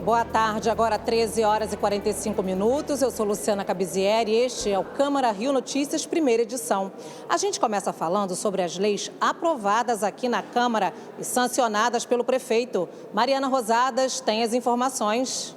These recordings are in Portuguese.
Boa tarde, agora 13 horas e 45 minutos. Eu sou Luciana Cabizieri e este é o Câmara Rio Notícias, primeira edição. A gente começa falando sobre as leis aprovadas aqui na Câmara e sancionadas pelo prefeito. Mariana Rosadas tem as informações.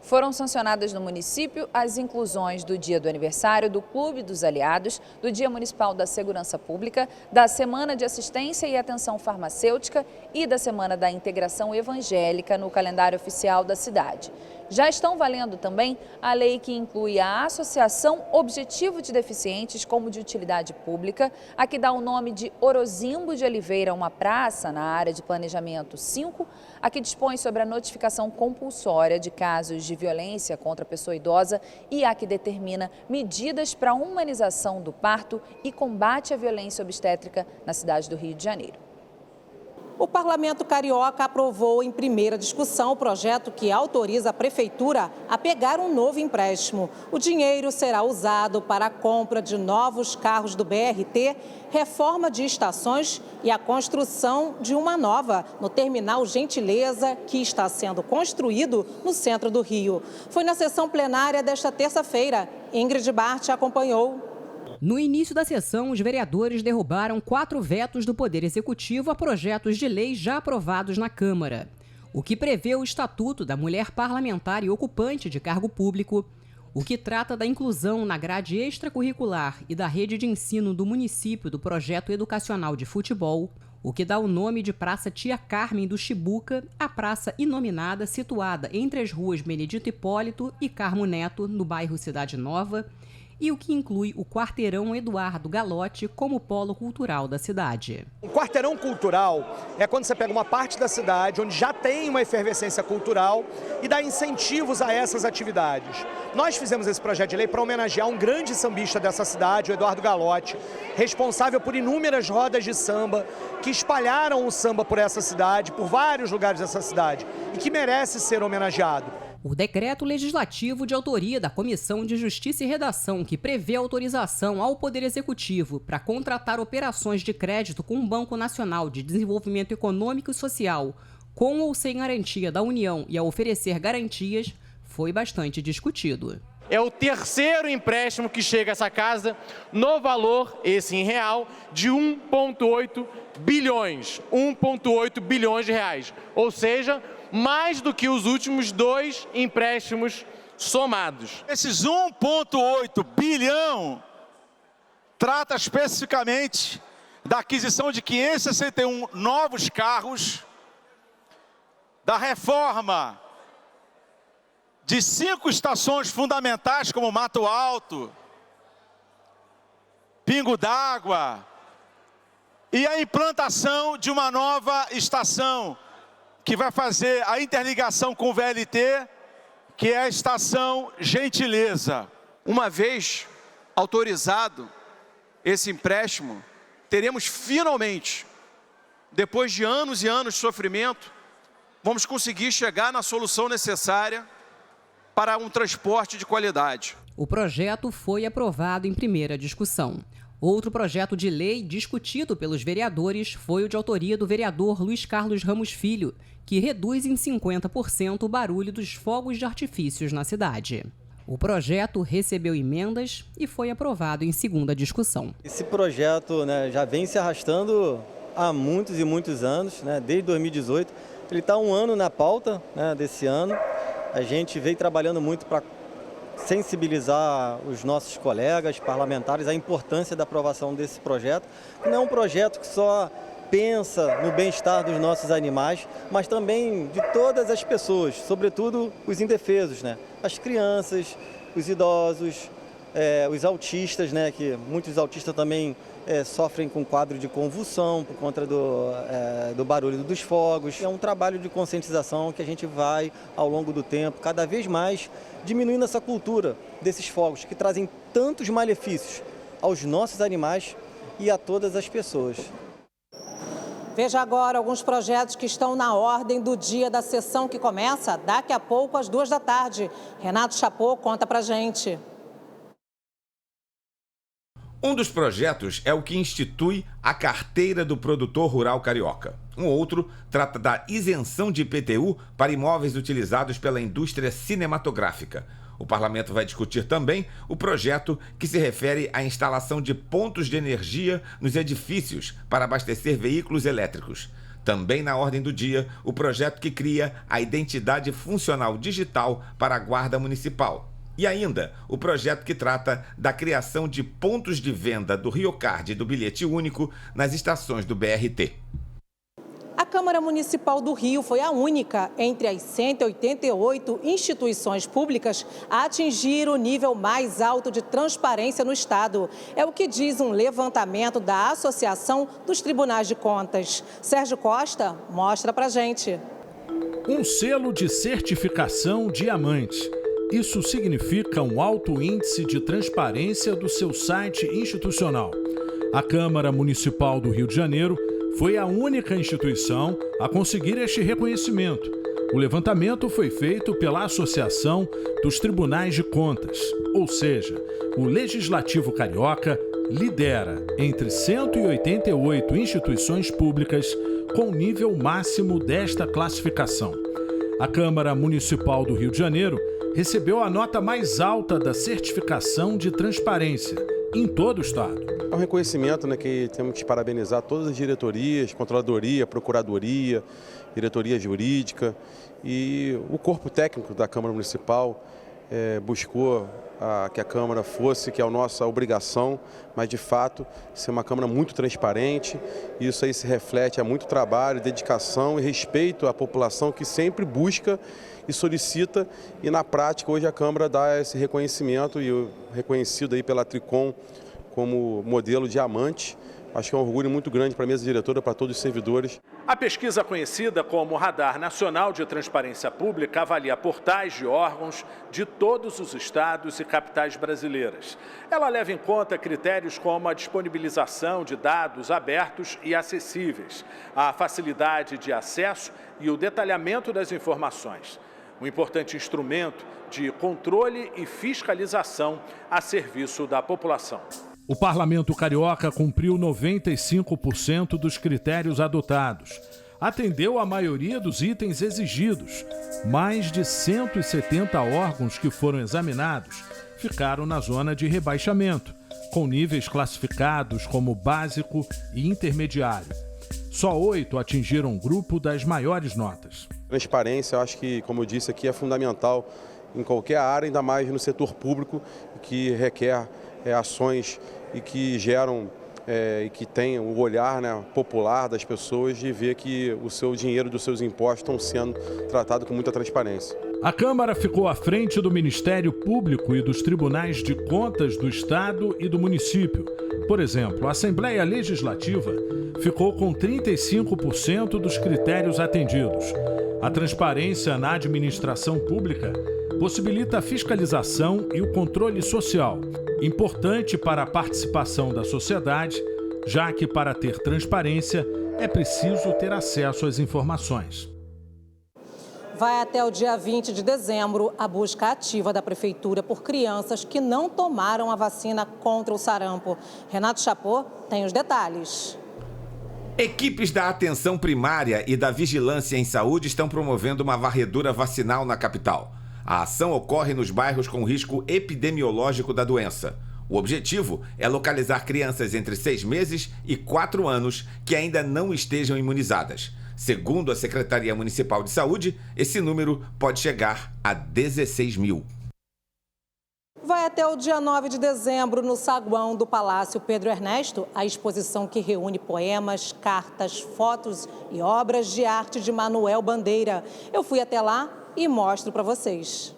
Foram sancionadas no município as inclusões do dia do aniversário do Clube dos Aliados, do Dia Municipal da Segurança Pública, da Semana de Assistência e Atenção Farmacêutica e da Semana da Integração Evangélica no calendário oficial da cidade. Já estão valendo também a lei que inclui a Associação Objetivo de Deficientes como de utilidade pública, a que dá o nome de Orozimbo de Oliveira, uma praça na área de planejamento 5, a que dispõe sobre a notificação compulsória de casos de violência contra a pessoa idosa e a que determina medidas para a humanização do parto e combate à violência obstétrica na cidade do Rio de Janeiro. O Parlamento Carioca aprovou em primeira discussão o projeto que autoriza a Prefeitura a pegar um novo empréstimo. O dinheiro será usado para a compra de novos carros do BRT, reforma de estações e a construção de uma nova no Terminal Gentileza, que está sendo construído no centro do Rio. Foi na sessão plenária desta terça-feira. Ingrid Bart acompanhou. No início da sessão, os vereadores derrubaram 4 vetos do Poder Executivo a projetos de lei já aprovados na Câmara. O que prevê o Estatuto da Mulher Parlamentar e Ocupante de Cargo Público, o que trata da inclusão na grade extracurricular e da rede de ensino do município do projeto educacional de futebol, o que dá o nome de Praça Tia Carmen do Chibuca, a praça inominada situada entre as ruas Benedito Hipólito e Carmo Neto, no bairro Cidade Nova, e o que inclui o Quarteirão Eduardo Galotti como polo cultural da cidade. Um quarteirão cultural é quando você pega uma parte da cidade onde já tem uma efervescência cultural e dá incentivos a essas atividades. Nós fizemos esse projeto de lei para homenagear um grande sambista dessa cidade, o Eduardo Galotti, responsável por inúmeras rodas de samba que espalharam o samba por essa cidade, por vários lugares dessa cidade, e que merece ser homenageado. O decreto legislativo de autoria da Comissão de Justiça e Redação, que prevê autorização ao Poder Executivo para contratar operações de crédito com o Banco Nacional de Desenvolvimento Econômico e Social, com ou sem garantia da União e a oferecer garantias, foi bastante discutido. É o terceiro empréstimo que chega a essa casa no valor, esse em real, de 1,8 bilhões. 1,8 bilhões de reais. Ou seja, mais do que os últimos 2 empréstimos somados. Esses 1,8 bilhão trata especificamente da aquisição de 561 novos carros, da reforma de 5 estações fundamentais como Mato Alto, Pingo d'Água e a implantação de uma nova estação que vai fazer a interligação com o VLT, que é a Estação Gentileza. Uma vez autorizado esse empréstimo, teremos finalmente, depois de anos e anos de sofrimento, vamos conseguir chegar na solução necessária para um transporte de qualidade. O projeto foi aprovado em primeira discussão. Outro projeto de lei discutido pelos vereadores foi o de autoria do vereador Luiz Carlos Ramos Filho, que reduz em 50% o barulho dos fogos de artifícios na cidade. O projeto recebeu emendas e foi aprovado em segunda discussão. Esse projeto, já vem se arrastando há muitos e muitos anos, desde 2018. Ele está um ano na pauta desse ano. A gente veio trabalhando muito para sensibilizar os nossos colegas parlamentares à importância da aprovação desse projeto. Não é um projeto que só pensa no bem-estar dos nossos animais, mas também de todas as pessoas, sobretudo os indefesos, as crianças, os idosos, os autistas, que muitos autistas também sofrem com quadro de convulsão por conta do barulho dos fogos. É um trabalho de conscientização que a gente vai, ao longo do tempo, cada vez mais diminuindo essa cultura desses fogos que trazem tantos malefícios aos nossos animais e a todas as pessoas. Veja agora alguns projetos que estão na ordem do dia da sessão que começa daqui a pouco às 14h. Renato Chapô conta pra gente. Um dos projetos é o que institui a Carteira do Produtor Rural Carioca. Um outro trata da isenção de IPTU para imóveis utilizados pela indústria cinematográfica. O parlamento vai discutir também o projeto que se refere à instalação de pontos de energia nos edifícios para abastecer veículos elétricos. Também na ordem do dia, o projeto que cria a identidade funcional digital para a Guarda Municipal. E ainda, o projeto que trata da criação de pontos de venda do RioCard e do bilhete único nas estações do BRT. A Câmara Municipal do Rio foi a única entre as 188 instituições públicas a atingir o nível mais alto de transparência no Estado. É o que diz um levantamento da Associação dos Tribunais de Contas. Sérgio Costa mostra pra gente. Um selo de certificação diamante. Isso significa um alto índice de transparência do seu site institucional. A Câmara Municipal do Rio de Janeiro foi a única instituição a conseguir este reconhecimento. O levantamento foi feito pela Associação dos Tribunais de Contas, ou seja, o Legislativo Carioca lidera entre 188 instituições públicas com o nível máximo desta classificação. A Câmara Municipal do Rio de Janeiro recebeu a nota mais alta da certificação de transparência em todo o Estado. É um reconhecimento, que temos que parabenizar todas as diretorias, controladoria, procuradoria, diretoria jurídica e o corpo técnico da Câmara Municipal buscou que a Câmara fosse, que é a nossa obrigação, mas de fato ser uma Câmara muito transparente. Isso aí se reflete a muito trabalho, dedicação e respeito à população que sempre busca e solicita, e na prática hoje a Câmara dá esse reconhecimento e reconhecido aí pela Tricom como modelo diamante. Acho que é um orgulho muito grande para a mesa diretora, para todos os servidores. A pesquisa conhecida como Radar Nacional de Transparência Pública avalia portais de órgãos de todos os estados e capitais brasileiras. Ela leva em conta critérios como a disponibilização de dados abertos e acessíveis, a facilidade de acesso e o detalhamento das informações. Um importante instrumento de controle e fiscalização a serviço da população. O Parlamento Carioca cumpriu 95% dos critérios adotados. Atendeu a maioria dos itens exigidos. Mais de 170 órgãos que foram examinados ficaram na zona de rebaixamento, com níveis classificados como básico e intermediário. Só 8 atingiram o grupo das maiores notas. Transparência, eu acho que, como eu disse aqui, é fundamental em qualquer área, ainda mais no setor público, que requer ações e que geram e que tem o olhar popular das pessoas de ver que o seu dinheiro dos seus impostos estão sendo tratados com muita transparência. A Câmara ficou à frente do Ministério Público e dos Tribunais de Contas do Estado e do município. Por exemplo, a Assembleia Legislativa ficou com 35% dos critérios atendidos. A transparência na administração pública possibilita a fiscalização e o controle social, importante para a participação da sociedade, já que para ter transparência é preciso ter acesso às informações. Vai até o dia 20 de dezembro a busca ativa da Prefeitura por crianças que não tomaram a vacina contra o sarampo. Renato Chapô tem os detalhes. Equipes da atenção primária e da vigilância em saúde estão promovendo uma varredura vacinal na capital. A ação ocorre nos bairros com risco epidemiológico da doença. O objetivo é localizar crianças entre 6 meses e 4 anos que ainda não estejam imunizadas. Segundo a Secretaria Municipal de Saúde, esse número pode chegar a 16 mil. Vai até o dia 9 de dezembro, no saguão do Palácio Pedro Ernesto, a exposição que reúne poemas, cartas, fotos e obras de arte de Manuel Bandeira. Eu fui até lá e mostro para vocês.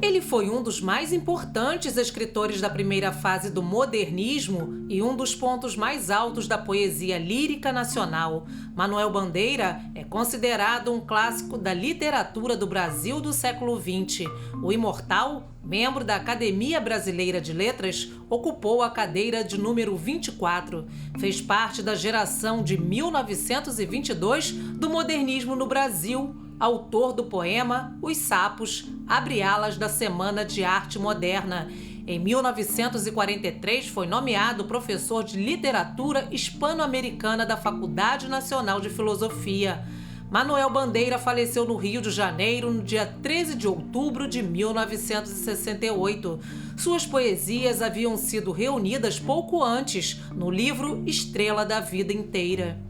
Ele foi um dos mais importantes escritores da primeira fase do modernismo e um dos pontos mais altos da poesia lírica nacional. Manuel Bandeira é considerado um clássico da literatura do Brasil do século XX. O imortal, membro da Academia Brasileira de Letras, ocupou a cadeira de número 24. Fez parte da geração de 1922 do modernismo no Brasil. Autor do poema Os Sapos, abre alas da Semana de Arte Moderna. Em 1943, foi nomeado professor de literatura hispano-americana da Faculdade Nacional de Filosofia. Manuel Bandeira faleceu no Rio de Janeiro no dia 13 de outubro de 1968. Suas poesias haviam sido reunidas pouco antes no livro Estrela da Vida Inteira.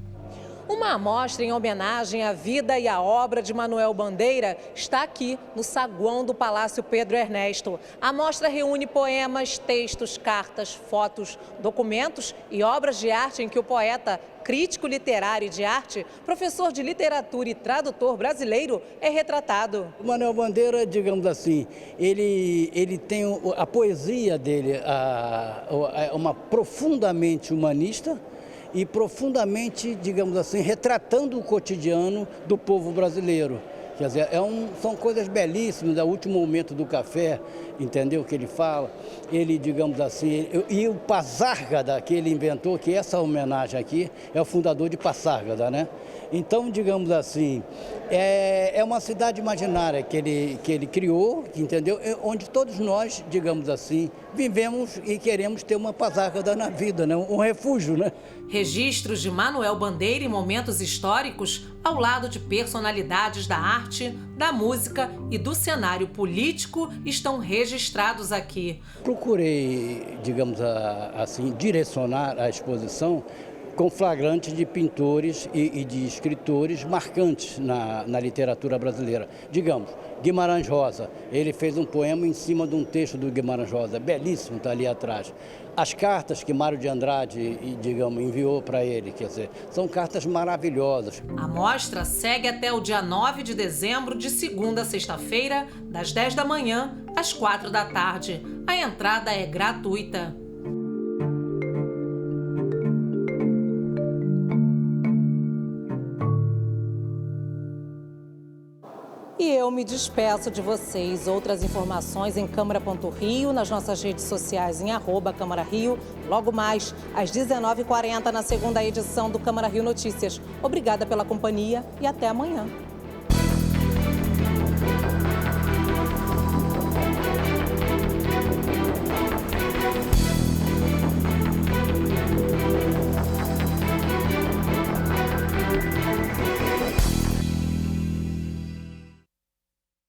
Uma amostra em homenagem à vida e à obra de Manuel Bandeira está aqui no saguão do Palácio Pedro Ernesto. A mostra reúne poemas, textos, cartas, fotos, documentos e obras de arte em que o poeta, crítico literário e de arte, professor de literatura e tradutor brasileiro, é retratado. O Manuel Bandeira, digamos assim, ele tem a poesia dele, uma profundamente humanista, e profundamente, digamos assim, retratando o cotidiano do povo brasileiro. Quer dizer, são coisas belíssimas, do último momento do café, entendeu o que ele fala? Ele, digamos assim, e o Passárgada que ele inventou, que essa homenagem aqui é o fundador de Passárgada, né? Então, digamos assim, é uma cidade imaginária que ele criou, entendeu? Onde todos nós, digamos assim, vivemos e queremos ter uma Passárgada na vida, né? Um refúgio, né? Registros de Manuel Bandeira em momentos históricos ao lado de personalidades da arte, da música e do cenário político estão registrados aqui. Procurei, digamos assim, direcionar a exposição com flagrante de pintores e de escritores marcantes na literatura brasileira. Digamos, Guimarães Rosa, ele fez um poema em cima de um texto do Guimarães Rosa, belíssimo, está ali atrás. As cartas que Mário de Andrade, digamos, enviou para ele, quer dizer, são cartas maravilhosas. A mostra segue até o dia 9 de dezembro, de segunda a sexta-feira, das 10 da manhã às 4 da tarde. A entrada é gratuita. E eu me despeço de vocês. Outras informações em Câmara.Rio, nas nossas redes sociais em @CâmaraRio. Logo mais, às 19h40, na segunda edição do Câmara Rio Notícias. Obrigada pela companhia e até amanhã.